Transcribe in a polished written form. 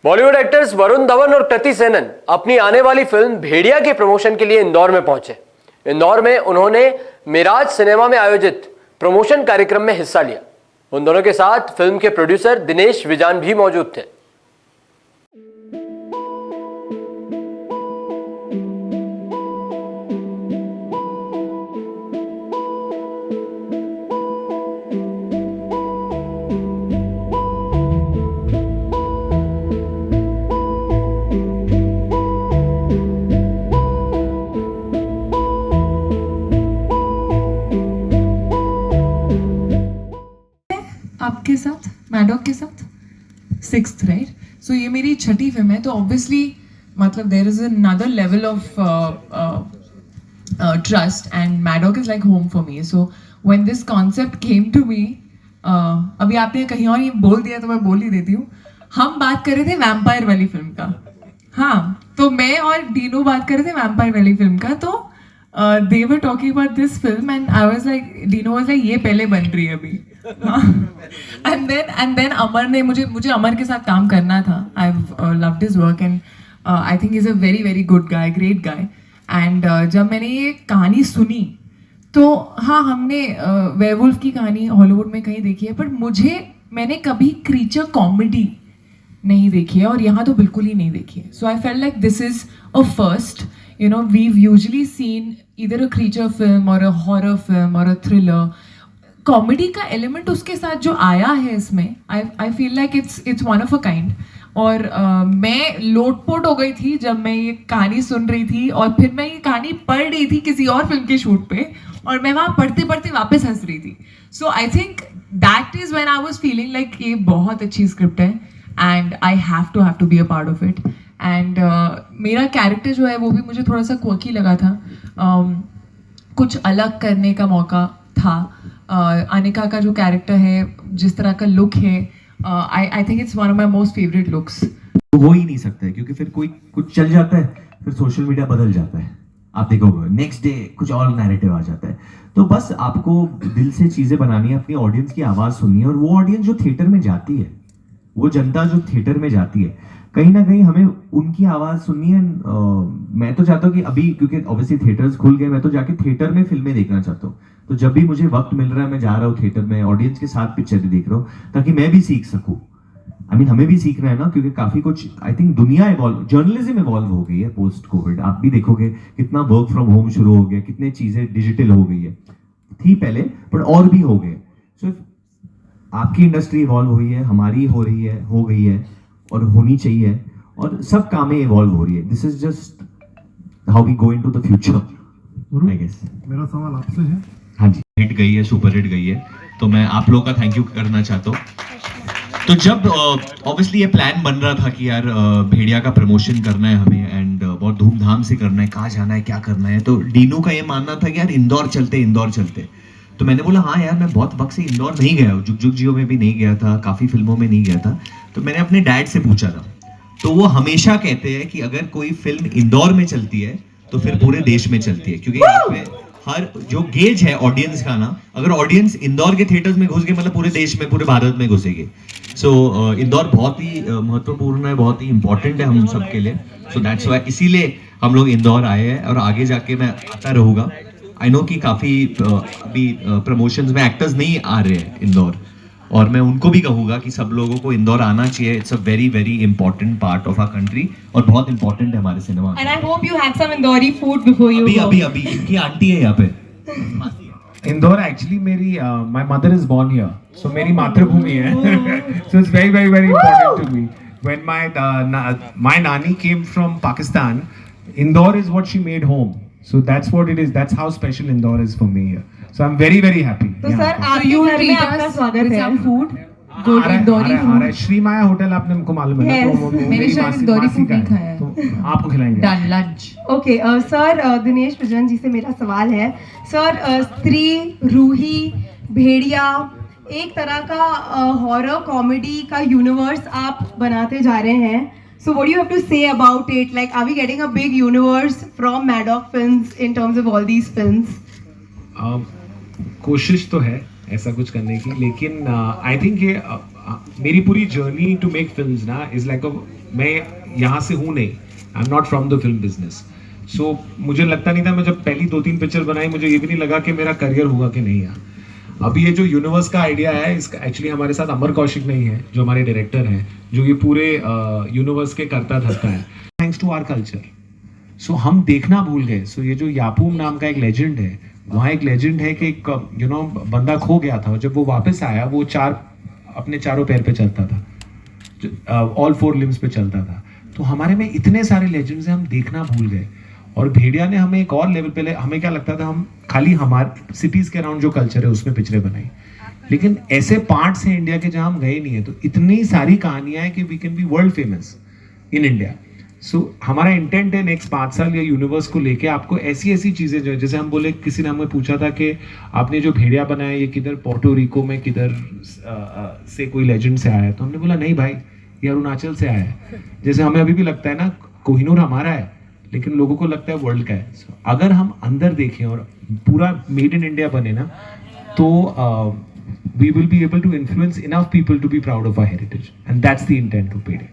Bollywood actors Varun Dhawan और कृति सेनन अपनी आने वाली फिल्म भेड़िया के प्रमोशन के लिए इंदौर में पहुंचे। इंदौर में उन्होंने मिराज सिनेमा में आयोजित प्रमोशन कार्यक्रम में हिस्सा लिया। उन दोनों के साथ फिल्म के प्रोड्यूसर दिनेश विजान भी मौजूद थे। आपके साथ मैडॉक के साथ 6th राइट। सो ये मेरी छठी फिल्म है, तो ऑब्वियसली मतलब there is another level of trust and Maddock is like home for me. So when this concept came to me, अभी आपने कहीं और ये बोल दिया तो मैं बोल ही देती हूँ। हम बात कर रहे थे वैम्पायर वाली फिल्म का, हाँ, तो मैं और डीनो बात कर रहे थे वैम्पायर वाली फिल्म का। तो they were talking about this film and I was like, Dino was like, ये पहले बन रही है अभी। and then अमर ने मुझे अमर के साथ काम करना था। I've loved his work and I think he's a very very good guy, great guy। and जब मैंने ये कहानी सुनी तो हाँ, हमने वेयरवुल्फ की कहानी हॉलीवुड में कहीं देखी है, पर मैंने कभी क्रीचर कॉमेडी नहीं देखी है और यहाँ तो बिल्कुल ही नहीं देखी है। So I felt like this is a first. You know, we've usually seen either a creature film or a horror film or a thriller. Comedy का element उसके साथ जो आया है इसमें, I feel like it's one of a kind. और मैं लोटपोट हो गई थी जब मैं ये कहानी सुन रही थी और फिर मैं ये कहानी पढ़ रही थी किसी और फिल्म के शूट पे और मैं वहाँ पढ़ते पढ़ते वापस हंस रही थी। So I think that is when I was feeling like ये बहुत अच्छी स्क्रिप्ट है and I have to be a part of it. And मेरा कैरेक्टर जो है वो भी मुझे थोड़ा सा क्वर्की लगा था। कुछ अलग करने का मौका था। अनिका का जो कैरेक्टर है, जिस तरह का लुक है, I think it's one of my most favourite looks. हो ही नहीं सकता है क्योंकि फिर कोई कुछ चल जाता है, फिर सोशल मीडिया बदल जाता है। आप देखोगे नेक्स्ट डे कुछ और नैरेटिव आ जाता है। तो बस आपको दिल से चीजें बनानी है, अपनी ऑडियंस की आवाज सुननी है। और वो ऑडियंस जो थिएटर में जाती है, वो जनता जो थिएटर में जाती है, कहीं ना कहीं हमें उनकी आवाज सुननी है। मैं तो चाहता हूँ कि अभी, क्योंकि ऑब्वियसली थिएटर्स खुल गए, मैं तो जाके थिएटर में फिल्में देखना चाहता हूँ। तो जब भी मुझे वक्त मिल रहा है, मैं जा रहा हूँ थिएटर में, ऑडियंस के साथ पिक्चर देख रहा हूँ ताकि मैं भी सीख सकूँ। हमें भी सीखना है ना, क्योंकि काफी कुछ आई थिंक दुनिया इवॉल्व, जर्नलिज्म इवॉल्व हो गई है पोस्ट कोविड। आप भी देखोगे कितना वर्क फ्रॉम होम शुरू हो गया, कितने चीजें डिजिटल हो गई है, थी पहले पर और भी हो गए। सो आपकी इंडस्ट्री इवॉल्व हुई है, हमारी हो रही है, हो गई है और होनी चाहिए, और सब कामें इवॉल्व हो रही है। This is just how we go into the future, I guess. मेरा सवाल आपसे है। हाँ जी, हिट गई है, सुपर हिट गई है, तो मैं आप लोगों का थैंक यू करना चाहता हूँ। तो जब ऑब्वियसली ये प्लान बन रहा था कि यार भेड़िया का प्रमोशन करना है हमें एंड बहुत धूमधाम से करना है, कहाँ जाना है, क्या करना है, तो डीनू का ये मानना था कि यार इंदौर चलते। तो मैंने बोला हाँ यार, मैं बहुत वक्त से इंदौर नहीं गया हूँ, जुग जियो में भी नहीं गया था, काफी फिल्मों में नहीं गया था। तो मैंने अपने डैड से पूछा था, तो वो हमेशा कहते हैं कि अगर कोई फिल्म इंदौर में चलती है तो फिर पूरे देश में चलती है, क्योंकि यहाँ पे हर जो गेज है ऑडियंस का ना, अगर ऑडियंस इंदौर के थिएटर्स में घुस गए मतलब पूरे देश में, पूरे भारत में घुसेगी। सो इंदौर बहुत ही महत्वपूर्ण है, बहुत ही इंपॉर्टेंट है हम सब के लिए। सो दैट्स व्हाई, इसीलिए हम लोग इंदौर आए हैं और आगे जाके मैं आता रहूंगा। आई नो कि काफी अभी प्रमोशंस में एक्टर्स नहीं आ रहे हैं इंदौर, और मैं उनको भी कहूंगा कि सब लोगों को इंदौर आना चाहिए। It's a very very important part of our country और बहुत इंपॉर्टेंट है हमारे cinema. And I hope you had some Indori food before you go. अभी इनकी आंटी है यहाँ पे। इंदौर एक्चुअली मेरी my mother is born here, so मेरी मातृभूमि है। So it's very very very important to me. When my nani came from Pakistan, Indore is what she made home. So that's what it is. That's how special Indore is for me here. So I'm very very happy. तो sir आपके घर में आपका स्वागत है। Food good Indori food. Shri Maya hotel आपने हमको मालूम है ना, तो वो मैंने शायद इंदौरी फूड नहीं खाया है, तो आपको खिलाएंगे। Done lunch. Okay sir, Dinesh Vijan ji से मेरा सवाल है। सर, स्त्री, रूही, भेड़िया, एक तरह का हॉरर कॉमेडी का यूनिवर्स आप बनाते जा रहे हैं। So what do you have to say about it? Like, are we getting a big universe from Maddock Films in terms of all these films? कोशिश तो है, ऐसा कुछ करने की, लेकिन आई थिंक ये मेरी पूरी जर्नी टू मेक फिल्म्स ना इज़ लाइक मैं यहाँ से हूँ नहीं, I am not from the film business. So मुझे लगता नहीं था, मैं जब पहली 2-3 पिक्चर बनाई मुझे ये भी नहीं लगा कि मेरा करियर होगा कि नहीं यार. अभी ये जो यूनिवर्स का आइडिया है, इसका एक्चुअली हमारे साथ अमर कौशिक नहीं है जो हमारे डायरेक्टर हैं, जो ये पूरे यूनिवर्स के करता धरता है, थैंक्स टू आवर कल्चर. सो हम देखना भूल गए. सो ये जो यापूम नाम का एक लेजेंड है, वहाँ एक लेजेंड है कि एक बंदा खो गया था, जब वो वापस आया वो अपने चारों पैर पे चलता था, ऑल 4 लिम्स पे चलता था. तो हमारे में इतने सारे लेजेंड्स हैं, हम देखना भूल गए. और भेड़िया ने हमें एक और लेवल पे हमें क्या लगता था, हम खाली हमारे सिटीज के अराउंड जो कल्चर है उसमें पिक्चरें बनाई, लेकिन ऐसे पार्ट्स हैं इंडिया के जहाँ हम गए नहीं है. तो इतनी सारी कहानियां हैं कि we can be world famous in India. So हमारा इंटेंट है नेक्स्ट 5 साल या यूनिवर्स को लेके आपको ऐसी ऐसी चीजें जो, जैसे हम बोले, किसी ने हमें पूछा था कि आपने जो भेड़िया बनाया ये किधर पोर्टो रिको में किधर से कोई लेजेंड से आया है. तो हमने बोला नहीं भाई, ये अरुणाचल से आया है. जैसे हमें अभी भी लगता है ना कोहिनूर हमारा है, लेकिन लोगों को लगता है वर्ल्ड का है. So, अगर हम अंदर देखें और पूरा मेड इन इंडिया बने ना, तो we will be able to influence enough people to be proud of our heritage, and that's the intent of Bhediya.